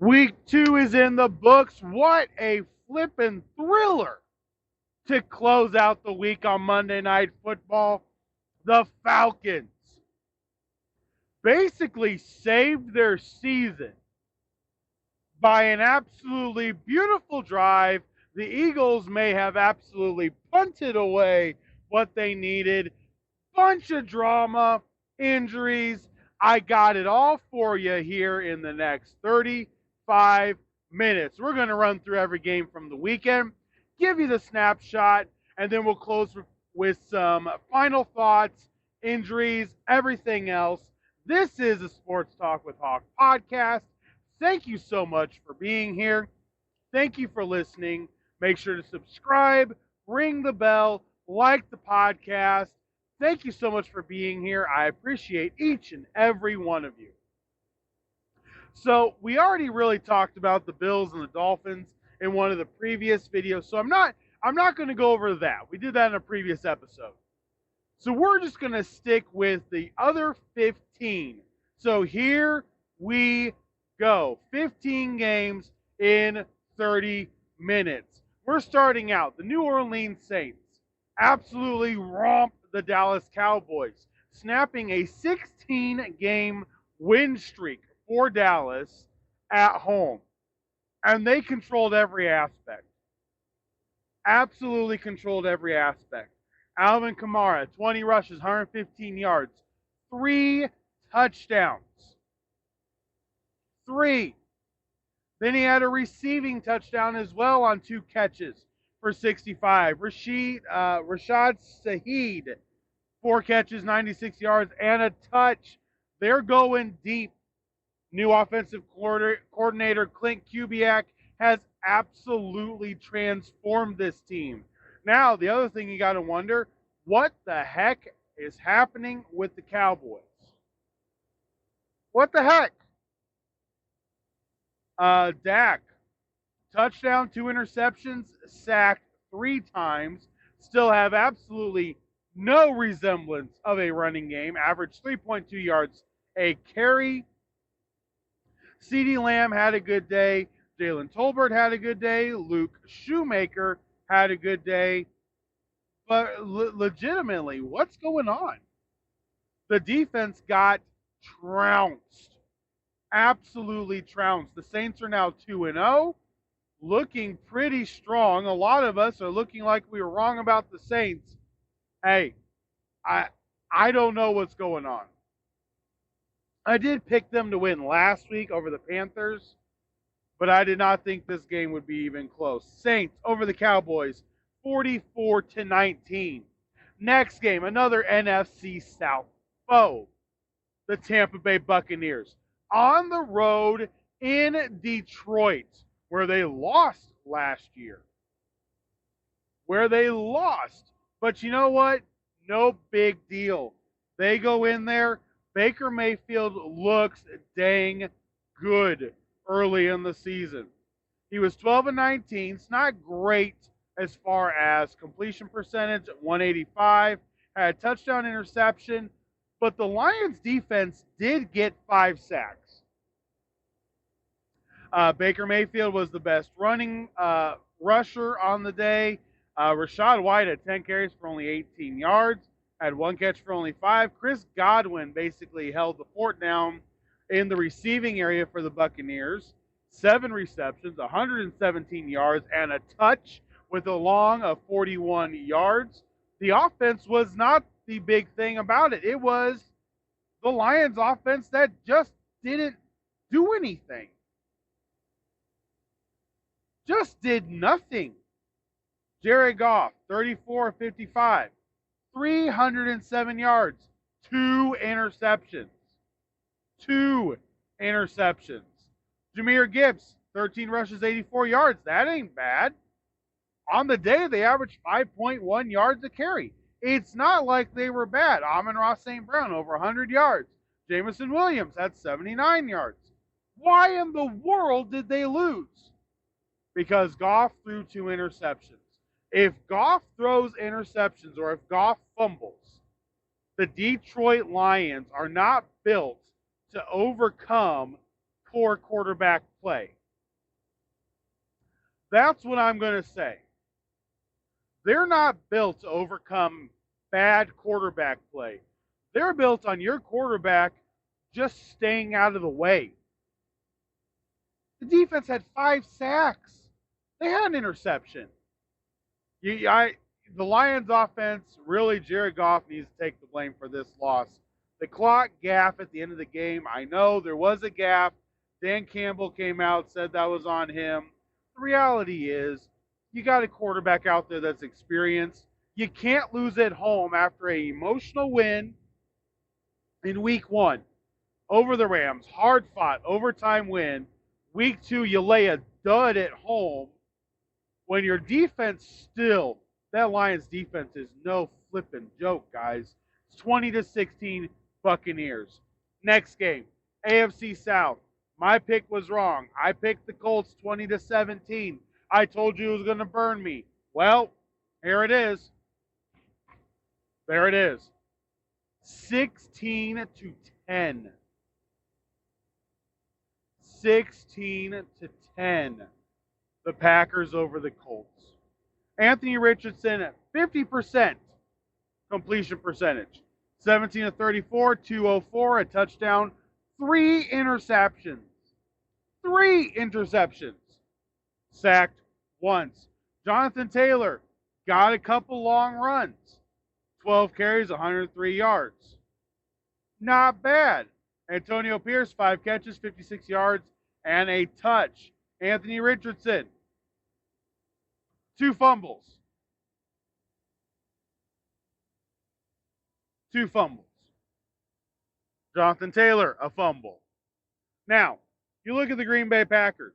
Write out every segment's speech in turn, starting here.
Week 2 is in the books. What a flippin' thriller to close out the week on Monday Night Football. The Falcons basically saved their season by an absolutely beautiful drive. The Eagles may have absolutely punted away what they needed. Bunch of drama, injuries. I got it all for you here in the next 35 minutes. We're going to run through every game from the weekend, give you the snapshot, and then we'll close with some final thoughts, injuries, everything else. This is a Sports Talk with Hawk podcast. Thank you so much for being here. Thank you for listening. Make sure to subscribe, ring the bell, like the podcast. Thank you so much for being here. I appreciate each and every one of you. So, we already really talked about the Bills and the Dolphins in one of the previous videos. So, I'm not going to go over that. We did that in a previous episode. So, we're just going to stick with the other 15. So, here we go. 15 games in 30 minutes. We're starting out. The New Orleans Saints absolutely romped the Dallas Cowboys, snapping a 16-game win streak for Dallas at home. And they controlled every aspect. Absolutely controlled every aspect. Alvin Kamara, 20 rushes, 115 yards, 3 touchdowns. 3. Then he had a receiving touchdown as well on 2 catches for 65. Rashad Shaheed, 4 catches, 96 yards, and a touch. They're going deep. New offensive coordinator Clint Kubiak has absolutely transformed this team. Now, the other thing you got to wonder, what the heck is happening with the Cowboys? What the heck? Dak, touchdown, 2 interceptions, sacked 3 times, still have absolutely no resemblance of a running game, averaged 3.2 yards a carry. CeeDee Lamb had a good day. Jalen Tolbert had a good day. Luke Shoemaker had a good day. But legitimately, what's going on? The defense got trounced. Absolutely trounced. The Saints are now 2-0, looking pretty strong. A lot of us are looking like we were wrong about the Saints. Hey, I don't know what's going on. I did pick them to win last week over the Panthers, but I did not think this game would be even close. Saints over the Cowboys, 44-19. Next game, another NFC South foe, the Tampa Bay Buccaneers, on the road in Detroit, where they lost last year. But you know what? No big deal. They go in there. Baker Mayfield looks dang good early in the season. He was 12-19. It's not great as far as completion percentage, 185. Had a touchdown interception. But the Lions defense did get 5 sacks. Baker Mayfield was the best running rusher on the day. Rachaad White had 10 carries for only 18 yards, had 1 catch for only 5. Chris Godwin basically held the fort down in the receiving area for the Buccaneers. 7 receptions, 117 yards, and a touch with a long of 41 yards. The offense was not the big thing about it. It was the Lions offense that just didn't do anything. Just did nothing. Jared Goff, 34-55, 307 yards, 2 interceptions. 2 interceptions. Jahmyr Gibbs, 13 rushes, 84 yards. That ain't bad. On the day, they averaged 5.1 yards a carry. It's not like they were bad. Amon-Ra St. Brown, over 100 yards. Jameson Williams had 79 yards. Why in the world did they lose? Because Goff threw 2 interceptions. If Goff throws interceptions or if Goff fumbles, the Detroit Lions are not built to overcome poor quarterback play. That's what I'm going to say. They're not built to overcome bad quarterback play. They're built on your quarterback just staying out of the way. The defense had 5 sacks. They had an interception. The Lions offense, really, Jared Goff needs to take the blame for this loss. The clock gaffe at the end of the game, I know there was a gaffe. Dan Campbell came out, said that was on him. The reality is, you got a quarterback out there that's experienced. You can't lose at home after an emotional win in week 1 over the Rams. Hard fought, overtime win. Week 2, you lay a dud at home when your defense still, that Lions defense is no flipping joke, guys. It's 20-16 Buccaneers. Next game, AFC South. My pick was wrong. I picked the Colts 20-17. I told you it was going to burn me. Well, here it is. There it is. 16-10. 16-10. The Packers over the Colts. Anthony Richardson at 50% completion percentage. 17-34, 204, a touchdown, 3 interceptions. 3 interceptions. Sacked once. Jonathan Taylor got a couple long runs. 12 carries, 103 yards. Not bad. Antonio Pierce, 5 catches, 56 yards, and a touch. Anthony Richardson, 2 fumbles. 2 fumbles. Jonathan Taylor, a fumble. Now, you look at the Green Bay Packers.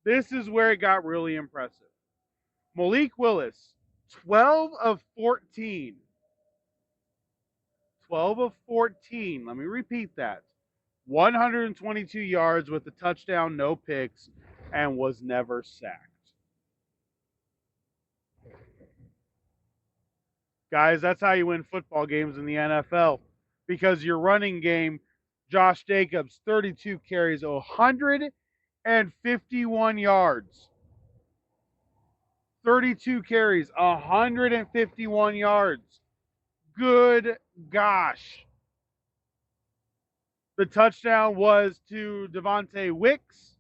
This is where it got really impressive. Malik Willis, 12 of 14. 12 of 14. Let me repeat that. 122 yards with a touchdown, no picks, and was never sacked. Guys, that's how you win football games in the NFL. Because your running game, Josh Jacobs, 32 carries, 151 yards. 32 carries, 151 yards. Good gosh. The touchdown was to Devontae Wicks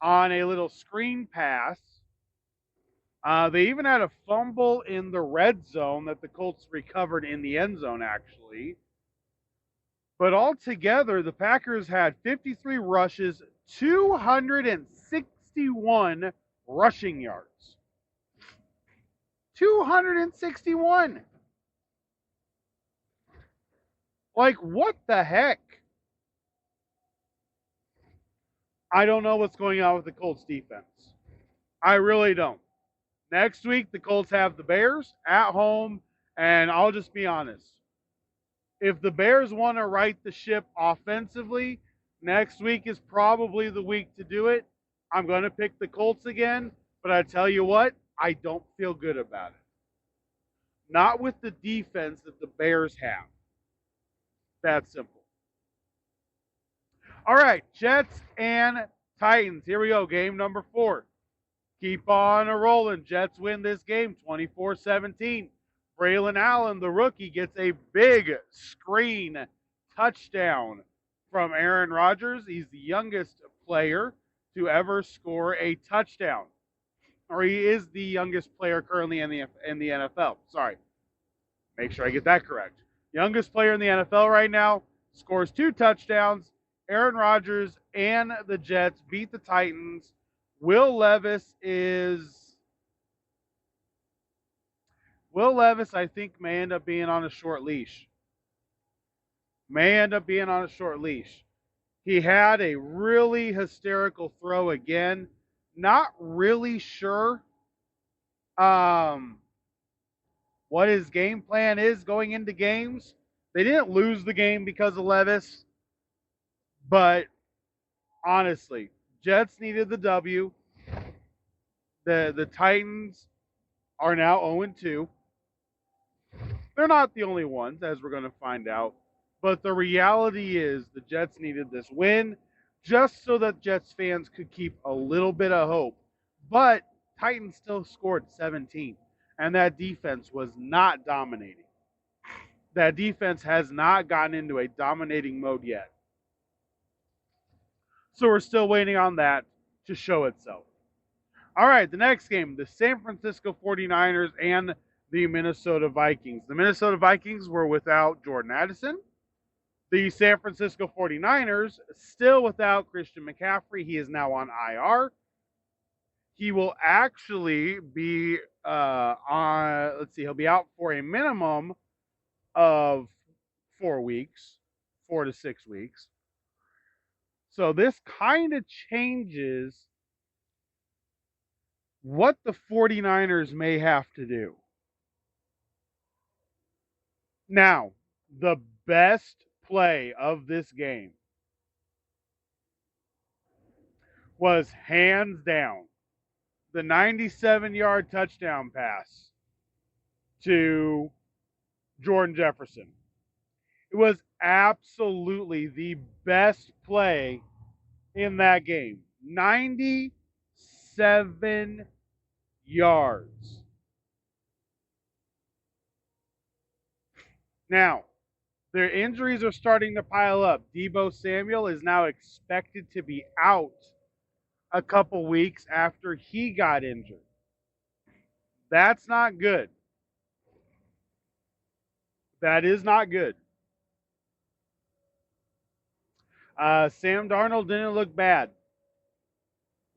on a little screen pass. They even had a fumble in the red zone that the Colts recovered in the end zone, actually. But altogether, the Packers had 53 rushes, 261 rushing yards. 261. Like, what the heck? I don't know what's going on with the Colts defense. I really don't. Next week, the Colts have the Bears at home, and I'll just be honest. If the Bears want to right the ship offensively, next week is probably the week to do it. I'm going to pick the Colts again, but I tell you what, I don't feel good about it. Not with the defense that the Bears have. That's simple. All right, Jets and Titans. Here we go, game number 4. Keep on rolling. Jets win this game 24-17. Braylon Allen, the rookie, gets a big screen touchdown from Aaron Rodgers. He's the youngest player to ever score a touchdown. Or he is the youngest player currently in the NFL. Sorry. Make sure I get that correct. Youngest player in the NFL right now, scores 2 touchdowns. Aaron Rodgers and the Jets beat the Titans. Will Levis, I think, may end up being on a short leash. He had a really hysterical throw again. Not really sure what his game plan is going into games. They didn't lose the game because of Levis. But honestly, Jets needed the W. The Titans are now 0-2. They're not the only ones, as we're going to find out. But the reality is the Jets needed this win. just so that Jets fans could keep a little bit of hope. But Titans still scored 17, and that defense was not dominating. That defense has not gotten into a dominating mode yet. So we're still waiting on that to show itself. All right, the next game, the San Francisco 49ers and the Minnesota Vikings. The Minnesota Vikings were without Jordan Addison. The San Francisco 49ers still without Christian McCaffrey. He is now on IR. He will actually be he'll be out for a minimum of 4 weeks, 4 to 6 weeks. So this kind of changes what the 49ers may have to do. Now, the best play of this game was hands down the 97-yard touchdown pass to Jordan Jefferson. It was absolutely the best play in that game. 97 yards. Now, their injuries are starting to pile up. Deebo Samuel is now expected to be out a couple weeks after he got injured. That's not good. That is not good. Sam Darnold didn't look bad.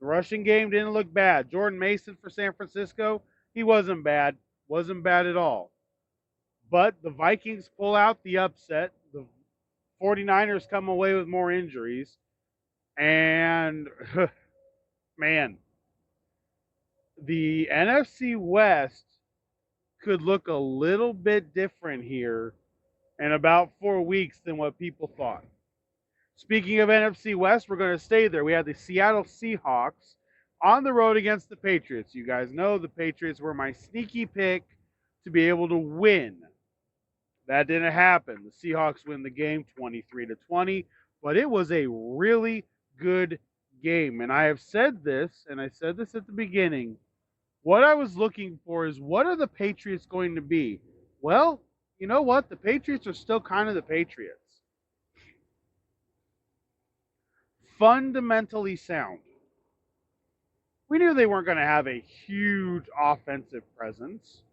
The rushing game didn't look bad. Jordan Mason for San Francisco, he wasn't bad. Wasn't bad at all. But the Vikings pull out the upset. The 49ers come away with more injuries. And, man, the NFC West could look a little bit different here in about 4 weeks than what people thought. Speaking of NFC West, we're going to stay there. We had the Seattle Seahawks on the road against the Patriots. You guys know the Patriots were my sneaky pick to be able to win. That didn't happen. The Seahawks win the game 23-20, but it was a really good game. And I have said this, and I said this at the beginning. What I was looking for is, what are the Patriots going to be? Well, you know what? The Patriots are still kind of the Patriots. Fundamentally sound. We knew they weren't going to have a huge offensive presence,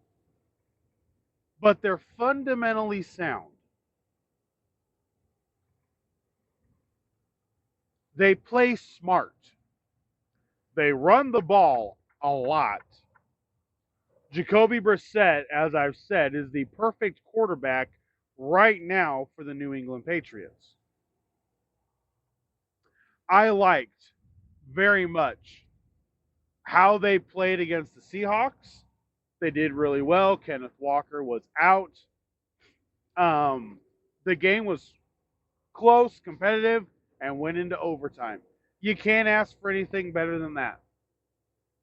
but they're fundamentally sound. They play smart. They run the ball a lot. Jacoby Brissett, as I've said, is the perfect quarterback right now for the New England Patriots. I liked very much how they played against the Seahawks. They did really well. Kenneth Walker was out. The game was close, competitive, and went into overtime. You can't ask for anything better than that.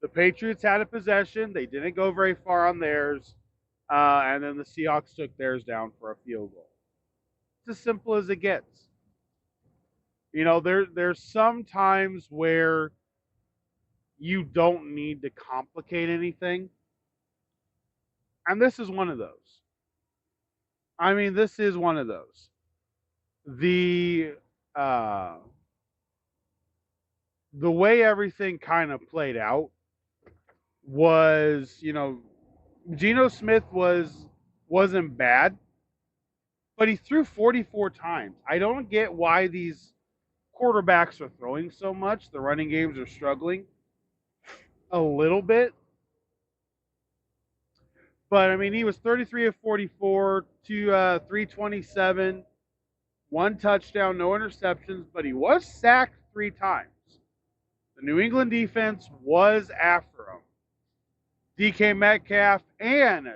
The Patriots had a possession. They didn't go very far on theirs. And then the Seahawks took theirs down for a field goal. It's as simple as it gets. You know, there's some times where you don't need to complicate anything. And this is one of those. I mean, this is one of those. The way everything kind of played out was, you know, Geno Smith wasn't bad, but he threw 44 times. I don't get why these quarterbacks are throwing so much. The running games are struggling a little bit. But, I mean, he was 33 of 44, 327, 1 touchdown, no interceptions, but he was sacked 3 times. The New England defense was after him. DK Metcalf and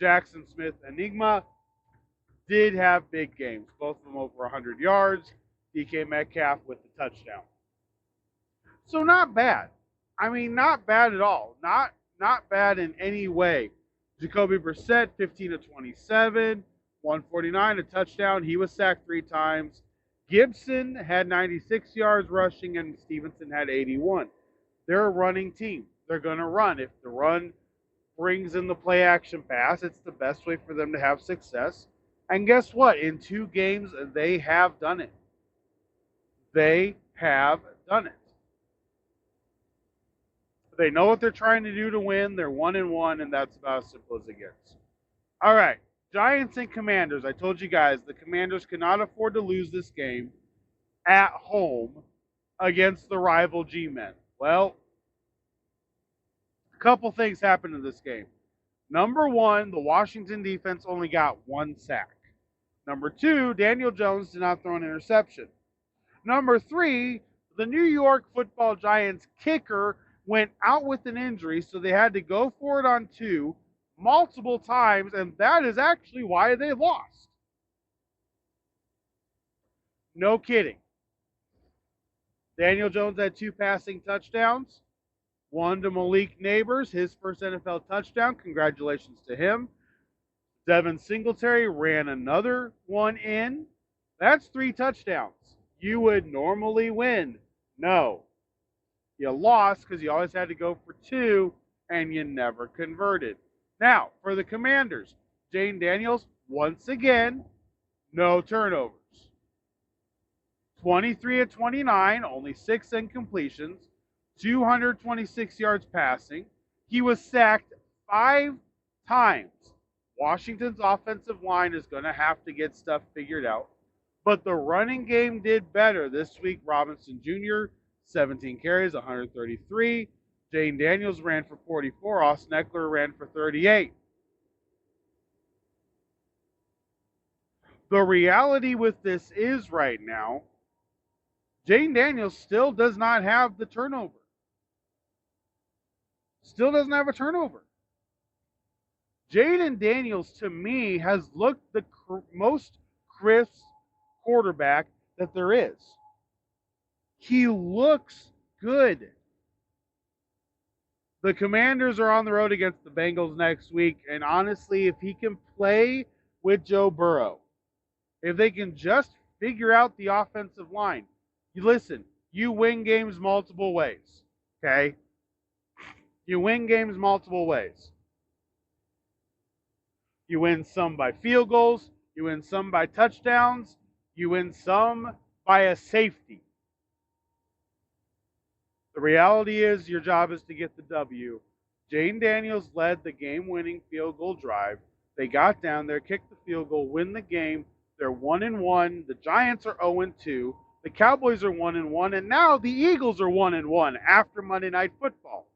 Jackson Smith Enigma did have big games. Both of them over 100 yards. DK Metcalf with the touchdown. So not bad. I mean, not bad at all. Not bad in any way. Jacoby Brissett, 15 of 27, 149, a touchdown. He was sacked 3 times. Gibson had 96 yards rushing, and Stevenson had 81. They're a running team. They're going to run. If the run brings in the play action pass, it's the best way for them to have success. And guess what? In 2 games, they have done it. They have done it. They know what they're trying to do to win. They're 1-1, and that's about as simple as it gets. All right, Giants and Commanders. I told you guys the Commanders cannot afford to lose this game at home against the rival G-Men. Well, a couple things happened in this game. Number 1, the Washington defense only got 1 sack. Number 2, Daniel Jones did not throw an interception. Number 3, the New York Football Giants kicker went out with an injury, so they had to go for it on 2 multiple times, and that is actually why they lost. No kidding. Daniel Jones had 2 passing touchdowns. 1 to Malik Neighbors, his first NFL touchdown. Congratulations to him. Devin Singletary ran another one in. That's 3 touchdowns. You would normally win. No. You lost because you always had to go for 2, and you never converted. Now, for the Commanders, Jane Daniels, once again, no turnovers. 23 of 29, only 6 incompletions, 226 yards passing. He was sacked 5 times. Washington's offensive line is going to have to get stuff figured out. But the running game did better this week. Robinson Jr., 17 carries, 133. Jane Daniels ran for 44. Austin Eckler ran for 38. The reality with this is right now, Jane Daniels still does not have the turnover. Still doesn't have a turnover. Jaden Daniels, to me, has looked the most crisp quarterback that there is. He looks good. The Commanders are on the road against the Bengals next week, and honestly, if he can play with Joe Burrow, if they can just figure out the offensive line, you win games multiple ways, okay? You win games multiple ways. You win some by field goals, you win some by touchdowns, you win some by a safety. The reality is your job is to get the W. Jane Daniels led the game-winning field goal drive. They got down there, kicked the field goal, win the game. They're 1-1. The Giants are 0-2. The Cowboys are 1-1. And now the Eagles are 1-1 after Monday Night Football.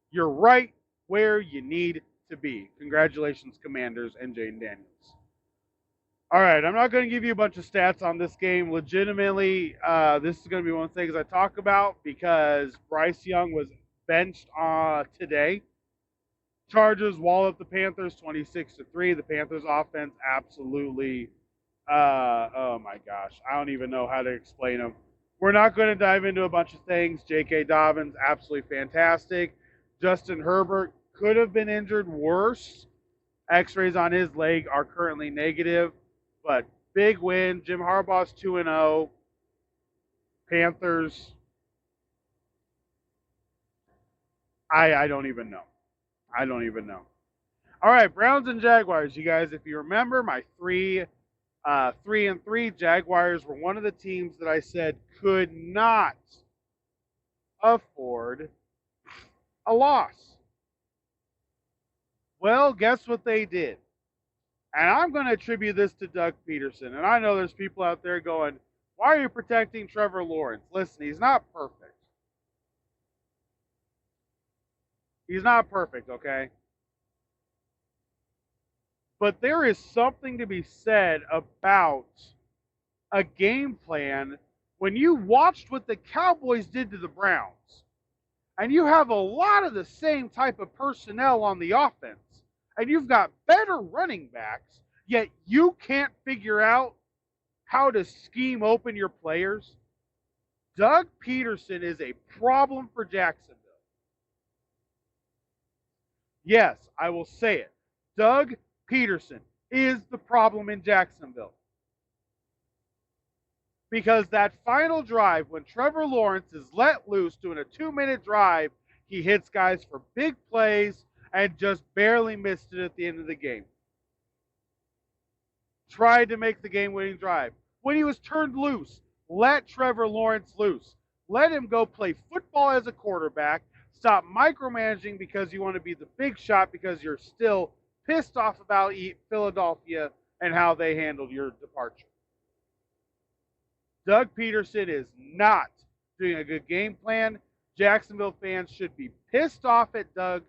You're right where you need to be. Congratulations, Commanders and Jane Daniels. All right, I'm not going to give you a bunch of stats on this game. Legitimately, this is going to be one of the things I talk about because Bryce Young was benched today. Chargers wall up the Panthers 26-3. The Panthers offense absolutely, oh my gosh, I don't even know how to explain them. We're not going to dive into a bunch of things. J.K. Dobbins, absolutely fantastic. Justin Herbert could have been injured worse. X-rays on his leg are currently negative, but big win. Jim Harbaugh's 2-0. Panthers, I don't even know. I don't even know. All right, Browns and Jaguars. You guys, if you remember, my 3-3 Jaguars were one of the teams that I said could not afford a loss. Well, guess what they did? And I'm going to attribute this to Doug Peterson. And I know there's people out there going, why are you protecting Trevor Lawrence? Listen, he's not perfect. He's not perfect, okay? But there is something to be said about a game plan when you watched what the Cowboys did to the Browns. And you have a lot of the same type of personnel on the offense. And you've got better running backs, yet you can't figure out how to scheme open your players. Doug Peterson is a problem for Jacksonville. Yes, I will say it. Doug Peterson is the problem in Jacksonville. Because that final drive, when Trevor Lawrence is let loose doing a 2-minute drive, he hits guys for big plays and just barely missed it at the end of the game. Tried to make the game-winning drive. When he was turned loose, let Trevor Lawrence loose. Let him go play football as a quarterback. Stop micromanaging because you want to be the big shot because you're still pissed off about Philadelphia and how they handled your departure. Doug Peterson is not doing a good game plan. Jacksonville fans should be pissed off at Doug,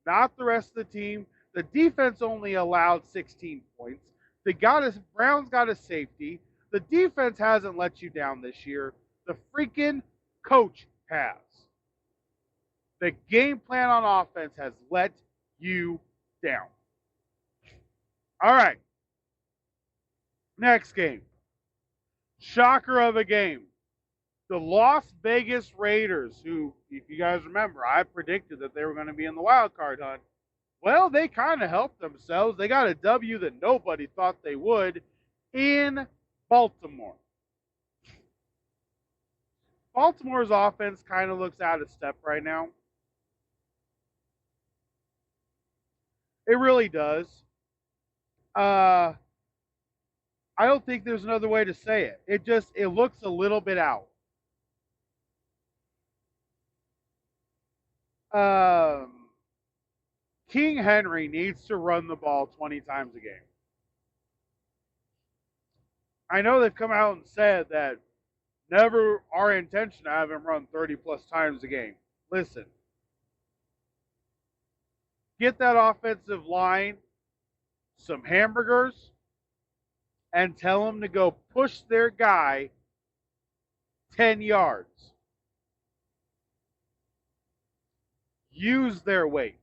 not the rest of the team. The defense only allowed 16 points. Browns got a safety. The defense hasn't let you down this year. The freaking coach has. The game plan on offense has let you down. All right. Next game. Shocker of a game. The Las Vegas Raiders, who, if you guys remember, I predicted that they were going to be in the wild card hunt. Well, they kind of helped themselves. They got a W that nobody thought they would in Baltimore. Baltimore's offense kind of looks out of step right now. It really does. I don't think there's another way to say it. It looks a little bit out. King Henry needs to run the ball 20 times a game. I know they've come out and said that never our intention to have him run 30 plus times a game. Listen, get that offensive line some hamburgers and tell them to go push their guy 10 yards. Use their weight.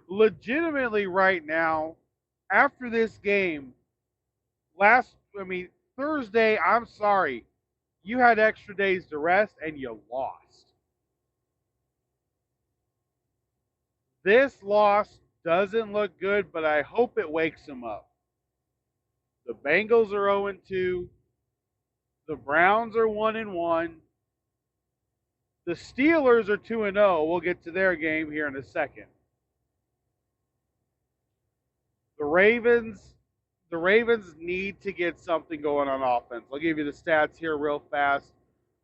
Legitimately right now, after this game, Thursday, I'm sorry, you had extra days to rest and you lost. This loss doesn't look good, but I hope it wakes them up. The Bengals are 0-2. The Browns are 1-1. The Steelers are 2-0. We'll get to their game here in a second. The Ravens need to get something going on offense. I'll give you the stats here real fast.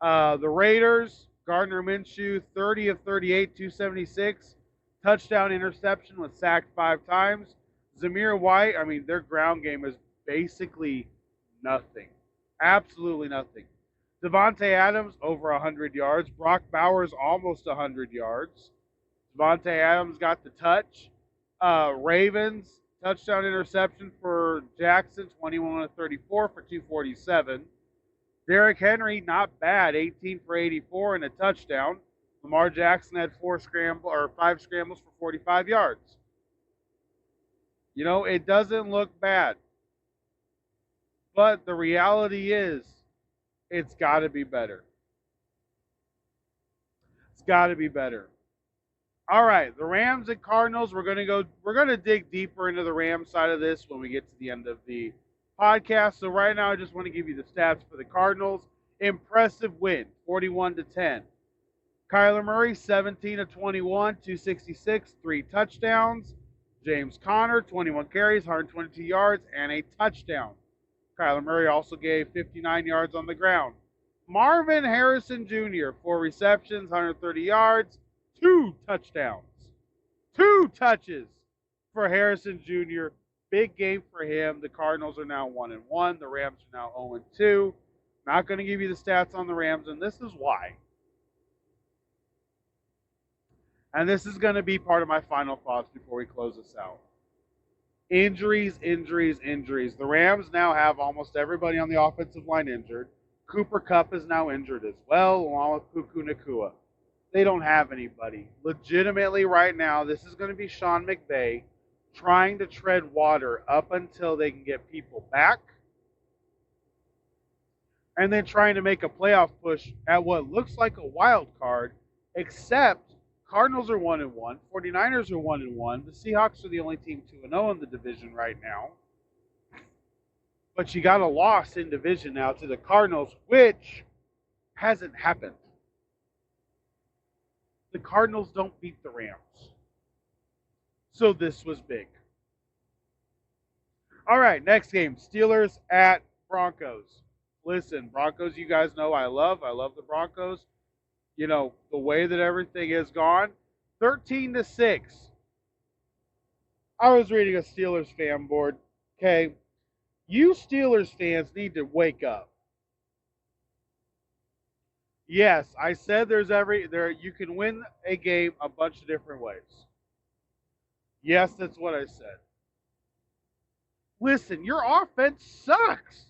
The Raiders, Gardner Minshew, 30 of 38, 276. Touchdown, interception, was sacked 5 times. Zamir White, their ground game is basically nothing. Absolutely nothing. Devontae Adams, over 100 yards. Brock Bowers, almost 100 yards. Devontae Adams got the touch. Ravens, touchdown interception for Jackson, 21 of 34 for 247. Derrick Henry, not bad, 18 for 84 and a touchdown. Lamar Jackson had 5 scrambles for 45 yards. It doesn't look bad. But the reality is, it's got to be better. It's got to be better. All right, the Rams and Cardinals, we're going to dig deeper into the Rams side of this when we get to the end of the podcast. So right now I just want to give you the stats for the Cardinals. Impressive win, 41-10. Kyler Murray, 17 of 21, 266, 3 touchdowns. James Conner, 21 carries, 122 yards, and a touchdown. Kyler Murray also gave 59 yards on the ground. Marvin Harrison Jr., 4 receptions, 130 yards, 2 touchdowns. 2 touches for Harrison Jr. Big game for him. The Cardinals are now 1-1. The Rams are now 0-2. Not going to give you the stats on the Rams, and this is why. And this is going to be part of my final thoughts before we close this out. Injuries. The Rams now have almost everybody on the offensive line injured. Cooper Kupp is now injured as well, along with Puka Nacua. They don't have anybody. Legitimately right now, this is going to be Sean McVay trying to tread water up until they can get people back, and then trying to make a playoff push at what looks like a wild card, except Cardinals are 1-1. 49ers are 1-1. The Seahawks are the only team 2-0 in the division right now. But you got a loss in division now to the Cardinals, which hasn't happened. The Cardinals don't beat the Rams. So this was big. All right, next game, Steelers at Broncos. Listen, Broncos, you guys know I love the Broncos. You know, the way that everything has gone, 13-6. I was reading a Steelers fan board. Okay, you Steelers fans need to wake up. Yes, I said you can win a game a bunch of different ways. Yes, that's what I said. Listen, your offense sucks.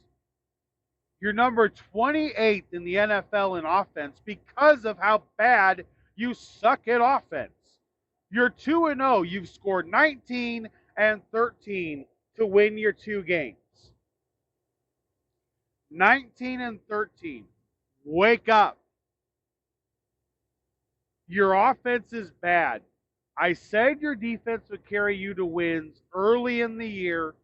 You're number 28th in the NFL in offense because of how bad you suck at offense. You're 2-0. You've scored 19 and 13 to win your 2 games. 19 and 13. Wake up. Your offense is bad. I said your defense would carry you to wins early in the year.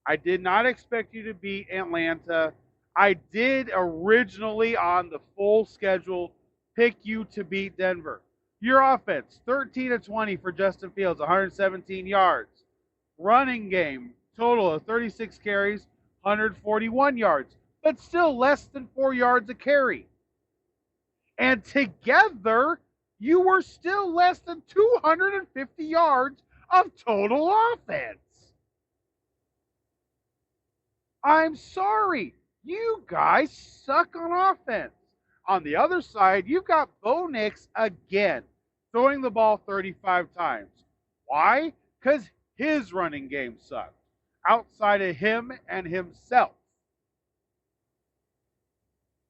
I did not expect you to beat Atlanta. I did originally on the full schedule pick you to beat Denver. Your offense, 13-20 for Justin Fields, 117 yards. Running game, total of 36 carries, 141 yards, but still less than 4 yards a carry. And together, you were still less than 250 yards of total offense. I'm sorry. You guys suck on offense. On the other side, you've got Bo Nix again, throwing the ball 35 times. Why? Because his running game sucked, outside of him and himself.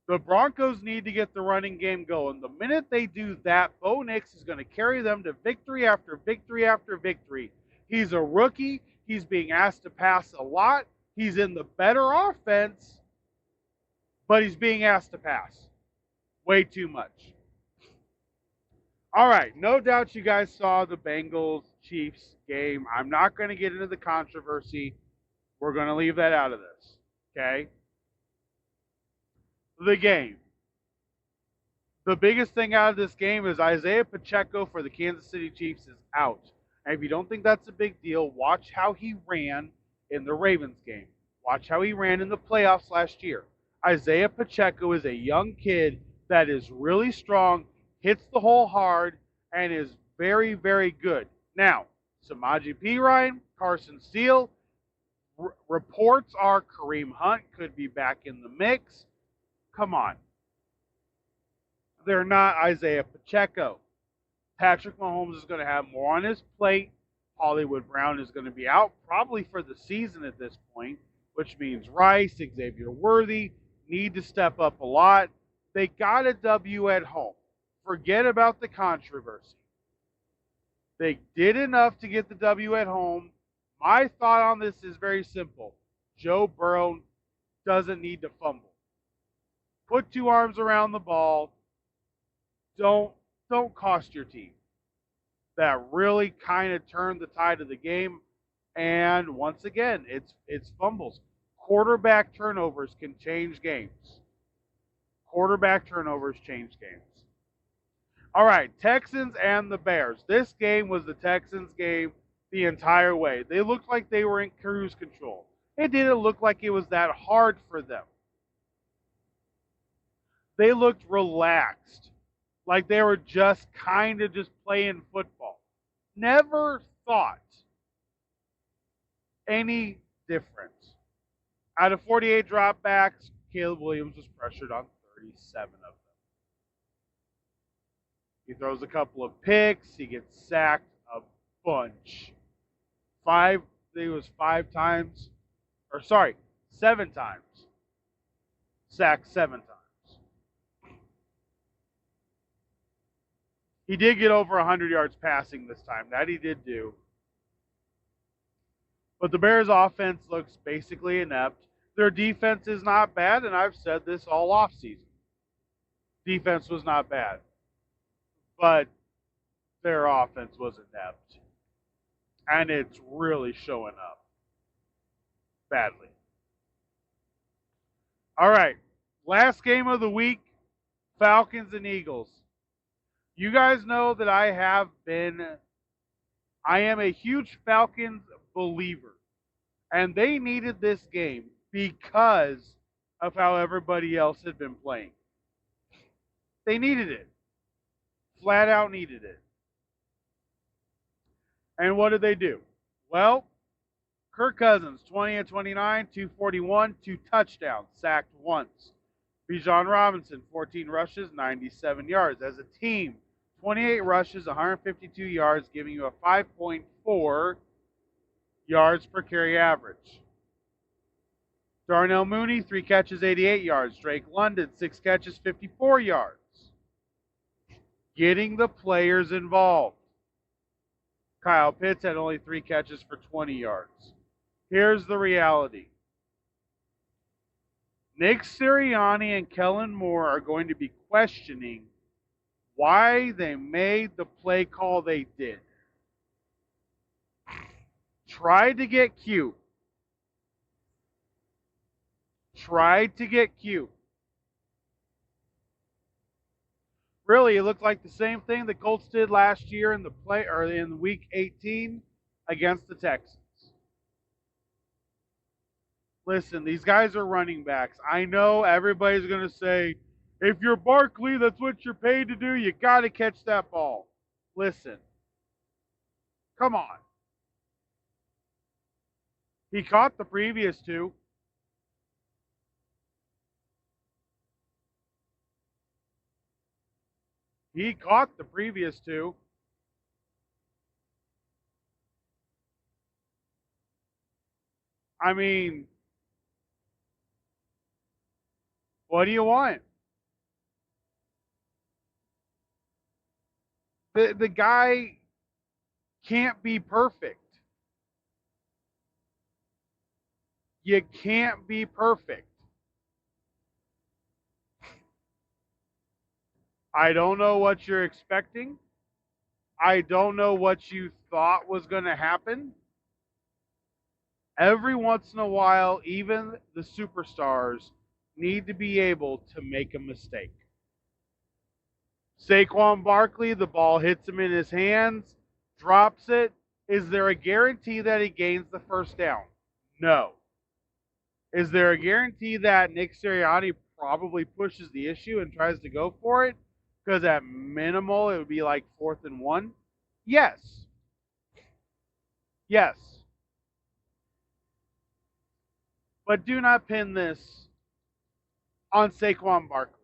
The Broncos need to get the running game going. The minute they do that, Bo Nix is going to carry them to victory after victory after victory. He's a rookie. He's being asked to pass a lot. He's in the better offense, but he's being asked to pass way too much. All right, no doubt you guys saw the Bengals-Chiefs game. I'm not going to get into the controversy. We're going to leave that out of this, okay? The game. The biggest thing out of this game is Isaiah Pacheco for the Kansas City Chiefs is out. And if you don't think that's a big deal, watch how he ran in the Ravens game. Watch how he ran in the playoffs last year. Isaiah Pacheco is a young kid that is really strong, hits the hole hard, and is very, very good. Now, Samaje Perine, Carson Steele, reports are Kareem Hunt could be back in the mix. Come on. They're not Isaiah Pacheco. Patrick Mahomes is going to have more on his plate. Hollywood Brown is going to be out probably for the season at this point, which means Rice, Xavier Worthy need to step up a lot. They got a W at home. Forget about the controversy. They did enough to get the W at home. My thought on this is very simple. Joe Burrow doesn't need to fumble. Put 2 arms around the ball. Don't cost your team. That really kind of turned the tide of the game. And once again, it's fumbles. Quarterback turnovers can change games. Quarterback turnovers change games. All right, Texans and the Bears. This game was the Texans' game the entire way. They looked like they were in cruise control. It didn't look like it was that hard for them. They looked relaxed, like they were just kind of just playing football. Never thought any different. Out of 48 dropbacks, Caleb Williams was pressured on 37 of them. He throws a couple of picks. He gets sacked a bunch. 7 times. Sacked 7 times. He did get over 100 yards passing this time. That he did do. But the Bears' offense looks basically inept. Their defense is not bad, and I've said this all offseason. Defense was not bad. But their offense was inept. And it's really showing up badly. All right. Last game of the week, Falcons and Eagles. You guys know that I am a huge Falcons believer. And they needed this game because of how everybody else had been playing. They needed it. Flat out needed it. And what did they do? Well, Kirk Cousins, 20 of 29, 241, 2 touchdowns, sacked once. Bijan Robinson, 14 rushes, 97 yards. As a team, 28 rushes, 152 yards, giving you a 5.4 yards per carry average. Darnell Mooney, 3 catches, 88 yards. Drake London, 6 catches, 54 yards. Getting the players involved. Kyle Pitts had only 3 catches for 20 yards. Here's the reality. Nick Sirianni and Kellen Moore are going to be questioning why they made the play call they did. Tried to get cute. Really, it looked like the same thing the Colts did last year in week 18 against the Texans. Listen, these guys are running backs. I know everybody's going to say, if you're Barkley, that's what you're paid to do. You got to catch that ball. Listen. Come on. He caught the previous 2. He caught the previous 2. I mean, what do you want? The guy can't be perfect. You can't be perfect. I don't know what you're expecting. I don't know what you thought was going to happen. Every once in a while, even the superstars need to be able to make a mistake. Saquon Barkley, the ball hits him in his hands, drops it. Is there a guarantee that he gains the first down? No. Is there a guarantee that Nick Sirianni probably pushes the issue and tries to go for it? Because at minimal, it would be like 4th and 1? Yes. Yes. But do not pin this on Saquon Barkley.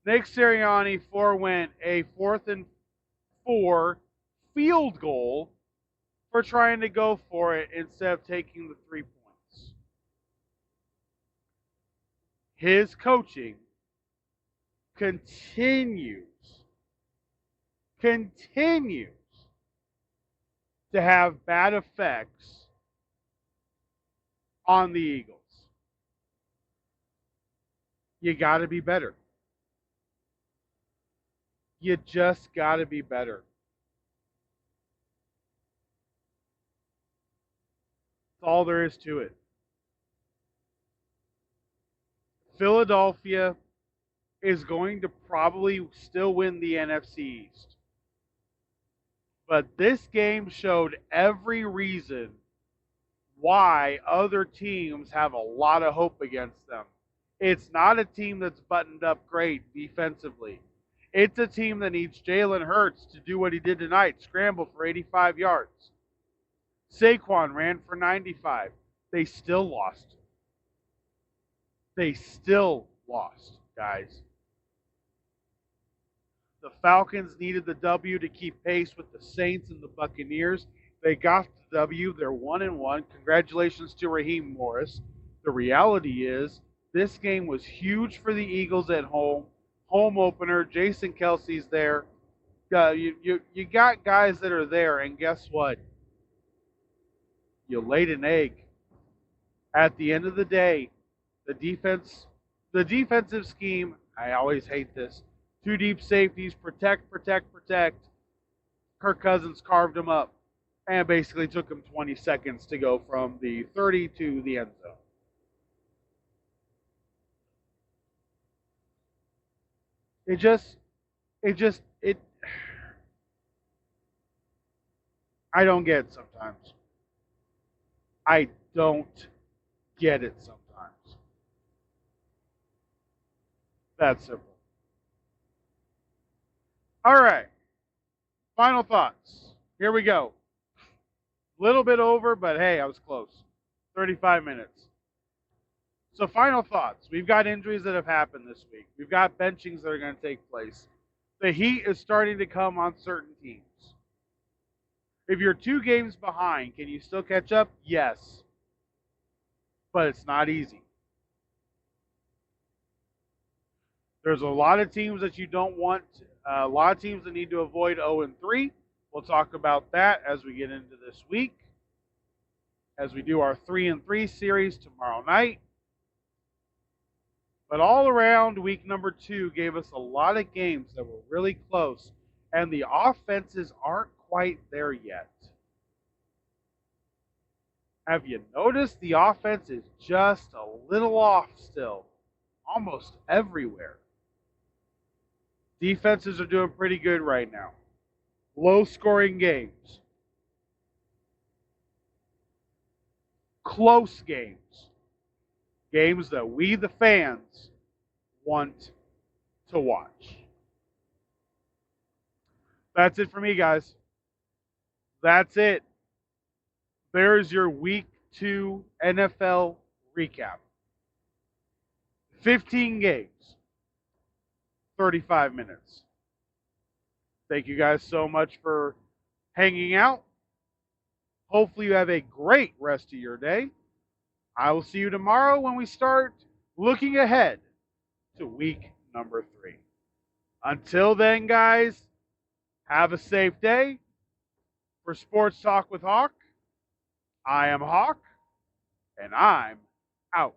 Nick Sirianni forewent a 4th and 4 field goal for trying to go for it instead of taking the 3 points. His coaching continues to have bad effects on the Eagles. You got to be better. You just got to be better. That's all there is to it. Philadelphia is going to probably still win the NFC East. But this game showed every reason why other teams have a lot of hope against them. It's not a team that's buttoned up great defensively. It's a team that needs Jalen Hurts to do what he did tonight, scramble for 85 yards. Saquon ran for 95. They still lost. Guys. The Falcons needed the W to keep pace with the Saints and the Buccaneers. They got the W. They're 1-1. Congratulations to Raheem Morris. The reality is, this game was huge for the Eagles at home. Home opener. Jason Kelsey's there. You got guys that are there, and guess what? You laid an egg. At the end of the day, the defensive scheme, I always hate this. 2 deep safeties, protect. Kirk Cousins carved him up and basically took him 20 seconds to go from the 30 to the end zone. It I don't get it sometimes. I don't get it sometimes. That's simple. All right. Final thoughts. Here we go. Little bit over, but hey, I was close. 35 minutes. So final thoughts. We've got injuries that have happened this week. We've got benchings that are going to take place. The heat is starting to come on certain teams. If you're 2 games behind, can you still catch up? Yes. But it's not easy. There's a lot of teams that you don't want, a lot of teams that need to avoid 0-3. We'll talk about that as we get into this week, as we do our 3-3 series tomorrow night. But all around, week number 2 gave us a lot of games that were really close, and the offenses aren't quite there yet. Have you noticed the offense is just a little off still, almost everywhere? Defenses are doing pretty good right now. Low-scoring games. Close games. Games that we, the fans, want to watch. That's it for me, guys. That's it. There's your Week 2 NFL recap. 15 games. 35 minutes. Thank you guys so much for hanging out. Hopefully you have a great rest of your day. I will see you tomorrow when we start looking ahead to week number 3. Until then, guys, have a safe day. For Sports Talk with Hawk, I am Hawk, and I'm out.